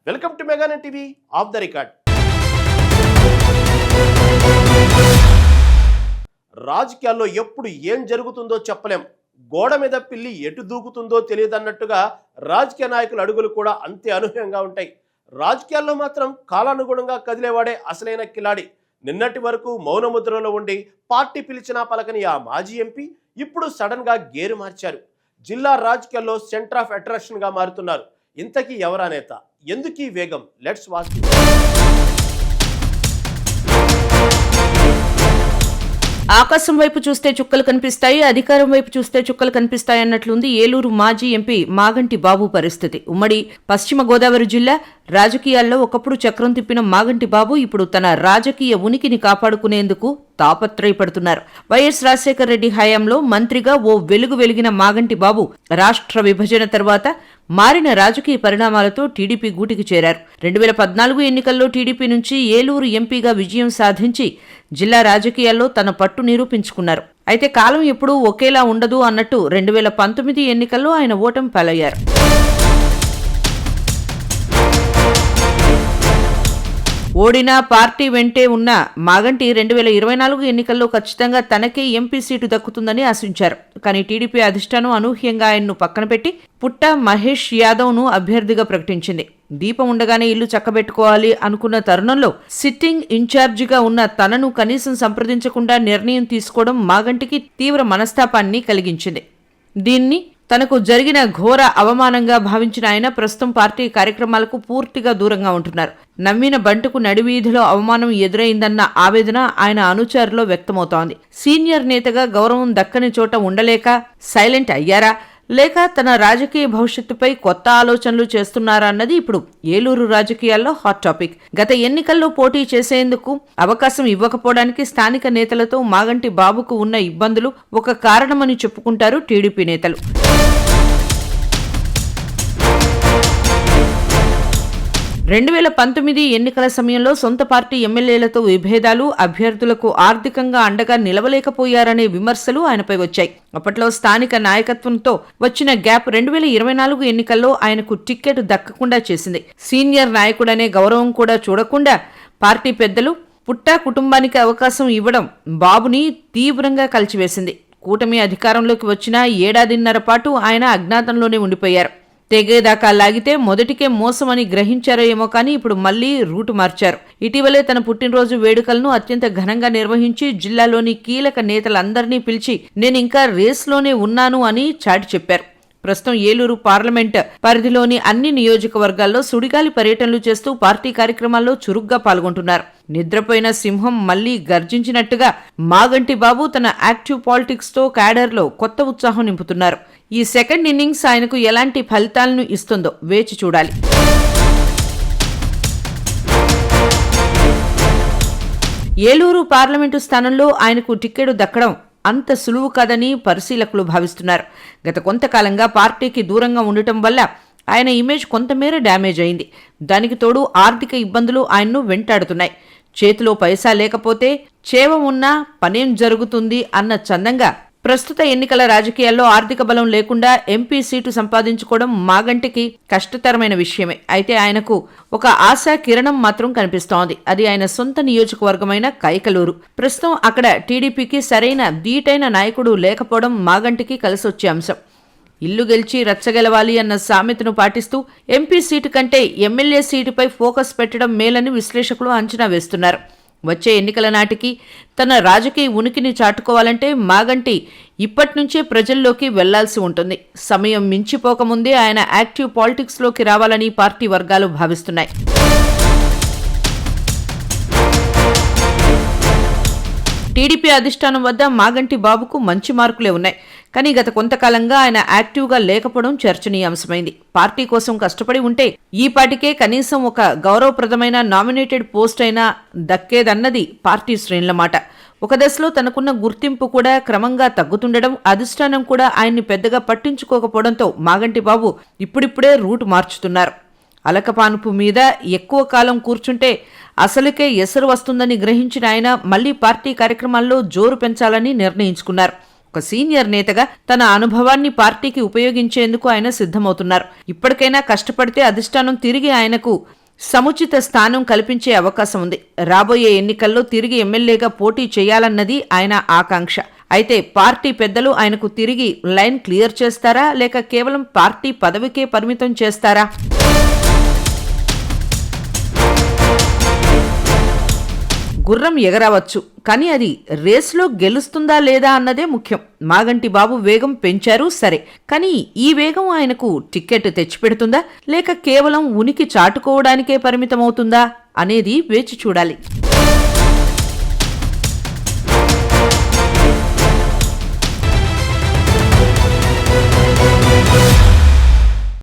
Welcome to Meganet TV of the record. రాజకీయాల్లో ఎప్పుడు ఏం జరుగుతుందో చెప్పలేం. గోడ మీద పిల్లి ఎటు దూకుతుందో తెలియదన్నట్టుగా రాజకీయ నాయకుల అడుగులు కూడా అంతే అనూహ్యంగా ఉంటాయి. రాజకీయాల్లో మాత్రం కాలానుగుణంగా కదిలేవాడే అసలైన కిలాడి. నిన్నటి వరకు మౌనముద్రలో ఉండి పార్టీ పిలిచినా పలకని ఆ మాజీ ఎంపీ ఇప్పుడు సడన్ గా గేరు మార్చారు. జిల్లా రాజకీయాల్లో సెంటర్ ఆఫ్ అట్రాక్షన్ గా మారుతున్నారు. ఇంతకీ ఎవరా నేత, ఎందుకీ వేగం? Let's watch. ఆకాశం వైపు చూస్తే చుక్కలు కనిపిస్తాయి, అధికారం వైపు చూస్తే చుక్కలు కనిపిస్తాయి అన్నట్లుంది ఏలూరు మాజీ ఎంపీ మాగంటి బాబు పరిస్థితి. ఉమ్మడి పశ్చిమ గోదావరి జిల్లా రాజకీయాల్లో ఒకప్పుడు చక్రం తిప్పిన మాగంటి బాబు ఇప్పుడు తన రాజకీయ ఉనికిని కాపాడుకునేందుకు తాపత్రయపడుతున్నారు. వైఎస్ రాజశేఖర రెడ్డి హయాంలో మంత్రిగా ఓ వెలుగు వెలిగిన మాగంటి బాబు రాష్ట్ర విభజన తర్వాత మారిన రాజకీయ పరిణామాలతో టీడీపీ గూటికి చేరారు. 2014 ఎన్నికల్లో టీడీపీ నుంచి ఏలూరు ఎంపీగా విజయం సాధించి జిల్లా రాజకీయాల్లో తన పట్టు నిరూపించుకున్నారు. అయితే కాలం ఎప్పుడూ ఒకేలా ఉండదు అన్నట్టు 2019 ఎన్నికల్లో ఆయన ఓటమి పాలయ్యారు. ఓడినా పార్టీ వెంటే ఉన్న మాగంటి 2024 ఎన్నికల్లో ఖచ్చితంగా తనకే ఎంపీ సీటు దక్కుతుందని ఆశించారు. కానీ టీడీపీ అధిష్టానం అనూహ్యంగా ఆయన్ను పక్కన పెట్టి పుట్ట మహేష్ యాదవ్ను అభ్యర్థిగా ప్రకటించింది. దీపం ఉండగానే ఇల్లు చక్కబెట్టుకోవాలి అనుకున్న తరుణంలో సిట్టింగ్ ఇన్ఛార్జిగా ఉన్న తనను కనీసం సంప్రదించకుండా నిర్ణయం తీసుకోవడం మాగంటికి తీవ్ర మనస్తాపాన్ని కలిగించింది. దీన్ని తనకు జరిగిన ఘోర అవమానంగా భావించిన ఆయన ప్రస్తుతం పార్టీ కార్యక్రమాలకు పూర్తిగా దూరంగా ఉంటున్నారు. నమ్మిన బంటుకు నడివీధిలో అవమానం ఎదురైందన్న ఆవేదన ఆయన అనుచరులో వ్యక్తమవుతోంది. సీనియర్ నేతగా గౌరవం దక్కని చోట ఉండలేక సైలెంట్ అయ్యారా, లేక తన రాజకీయ భవిష్యత్తుపై కొత్త ఆలోచనలు చేస్తున్నారా అన్నది ఇప్పుడు ఏలూరు రాజకీయాల్లో హాట్ టాపిక్. గత ఎన్నికల్లో పోటీ చేసేందుకు అవకాశం ఇవ్వకపోవడానికి స్థానిక నేతలతో మాగంటి బాబుకు ఉన్న ఇబ్బందులు ఒక కారణమని చెప్పుకుంటారు టీడీపీ నేతలు. 2019 ఎన్నికల సమయంలో సొంత పార్టీ ఎమ్మెల్యేలతో విభేదాలు, అభ్యర్థులకు ఆర్థికంగా అండగా నిలవలేకపోయారనే విమర్శలు ఆయనపై వచ్చాయి. అప్పట్లో స్థానిక నాయకత్వంతో వచ్చిన గ్యాప్ 2024 ఎన్నికల్లో ఆయనకు టిక్కెట్ దక్కకుండా చేసింది. సీనియర్ నాయకుడనే గౌరవం కూడా చూడకుండా పార్టీ పెద్దలు పుట్టా కుటుంబానికి అవకాశం ఇవ్వడం బాబుని తీవ్రంగా కలిచివేసింది. కూటమి అధికారంలోకి వచ్చిన ఏడాదిన్నర పాటు ఆయన అజ్ఞాతంలోనే ఉండిపోయారు. తెగేదాకా లాగితే మొదటికే మోసమని గ్రహించారో ఏమో కానీ ఇప్పుడు మళ్లీ రూటు మార్చారు. ఇటీవలే తన పుట్టినరోజు వేడుకలను అత్యంత ఘనంగా నిర్వహించి జిల్లాలోని కీలక నేతలందరినీ పిలిచి నేను ఇంకా రేస్లోనే ఉన్నాను అని చాటి చెప్పారు. ప్రస్తుతం ఏలూరు పార్లమెంట్ పరిధిలోని అన్ని నియోజకవర్గాల్లో సుడిగాలి పర్యటనలు చేస్తూ పార్టీ కార్యక్రమాల్లో చురుగ్గా పాల్గొంటున్నారు. నిద్రపోయిన సింహం మళ్లీ గర్జించినట్టుగా మాగంటి బాబు తన యాక్టివ్ పాలిటిక్స్ తో క్యాడర్లో కొత్త ఉత్సాహం నింపుతున్నారు. ఈ సెకండ్ ఇన్నింగ్స్ ఆయనకు ఎలాంటి ఫలితాలను ఇస్తుందో వేచి చూడాలి. ఏలూరు పార్లమెంటు స్థానంలో ఆయనకు టిక్కెట్ దక్కడం అంత సులువు కాదని పరిశీలకులు భావిస్తున్నారు. గత కొంతకాలంగా పార్టీకి దూరంగా ఉండటం వల్ల ఆయన ఇమేజ్ కొంతమేర డ్యామేజ్ అయింది. దానికి తోడు ఆర్థిక ఇబ్బందులు ఆయన్ను వెంటాడుతున్నాయి. చేతిలో పైసా లేకపోతే చేవ ఉన్నా పనేం జరుగుతుంది అన్న చందంగా ప్రస్తుత ఎన్నికల రాజకీయాల్లో ఆర్థిక బలం లేకుండా ఎంపీ సీటు సంపాదించుకోవడం మాగంటికి కష్టతరమైన విషయమే. అయితే ఆయనకు ఒక ఆశా కిరణం మాత్రం కనిపిస్తోంది. అది ఆయన సొంత నియోజకవర్గమైన కైకలూరు. ప్రస్తుతం అక్కడ టీడీపీకి సరైన ధీటైన నాయకుడు లేకపోవడం మాగంటికి కలిసొచ్చే అంశం. ఇల్లు గెలిచి రచ్చగెలవాలి అన్న సామెతను పాటిస్తూ ఎంపీ సీటు కంటే ఎమ్మెల్యే సీటుపై ఫోకస్ పెట్టడం మేలని విశ్లేషకులు అంచనా వేస్తున్నారు. వచ్చే ఎన్నికల నాటికి తన రాజకీయ ఉనికిని చాటుకోవాలంటే మాగంటి ఇప్పటినుంచే ప్రజల్లోకి వెళ్లాల్సి ఉంటుంది. సమయం మించిపోకముందే ఆయన యాక్టివ్ పాలిటిక్స్లోకి రావాలని పార్టీ వర్గాలు భావిస్తున్నాయి. టీడీపీ అధిష్టానం వద్ద మాగంటి బాబుకు మంచి మార్కులే ఉన్నాయి. కానీ గత కొంతకాలంగా ఆయన యాక్టివ్గా లేకపోవడం చర్చనీయాంశమైంది. పార్టీ కోసం కష్టపడి ఉంటే ఈ పాటికే కనీసం ఒక గౌరవప్రదమైన నామినేటెడ్ పోస్ట్ అయినా దక్కేదన్నది పార్టీ శ్రేణుల మాట. ఒక దశలో తనకున్న గుర్తింపు కూడా క్రమంగా తగ్గుతుండడం, అధిష్టానం కూడా ఆయన్ని పెద్దగా పట్టించుకోకపోవడంతో మాగంటి బాబు ఇప్పుడిప్పుడే రూటు మార్చుతున్నారు. అలకపానుపు మీద ఎక్కువ కాలం కూర్చుంటే అసలుకే ఎసరు వస్తుందని గ్రహించిన ఆయన మళ్లీ పార్టీ కార్యక్రమాల్లో జోరు పెంచాలని నిర్ణయించుకున్నారు. ఒక సీనియర్ నేతగా తన అనుభవాన్ని పార్టీకి ఉపయోగించేందుకు ఆయన సిద్ధమవుతున్నారు. ఇప్పటికైనా కష్టపడితే అధిష్టానం తిరిగి ఆయనకు సముచిత స్థానం కల్పించే అవకాశం ఉంది. రాబోయే ఎన్నికల్లో తిరిగి ఎమ్మెల్యేగా పోటీ చేయాలన్నది ఆయన ఆకాంక్ష. అయితే పార్టీ పెద్దలు ఆయనకు తిరిగి లైన్ క్లియర్ చేస్తారా, లేక కేవలం పార్టీ పదవికే పరిమితం చేస్తారా? గుర్రం ఎగరవచ్చు, కానీ అది రేస్లో గెలుస్తుందా లేదా అన్నదే ముఖ్యం. మాగంటి బాబు వేగం పెంచారు సరే, కానీ ఈ వేగం ఆయనకు టిక్కెట్ తెచ్చిపెడుతుందా, లేక కేవలం ఉనికి చాటుకోవడానికే పరిమితమవుతుందా అనేది వేచి చూడాలి.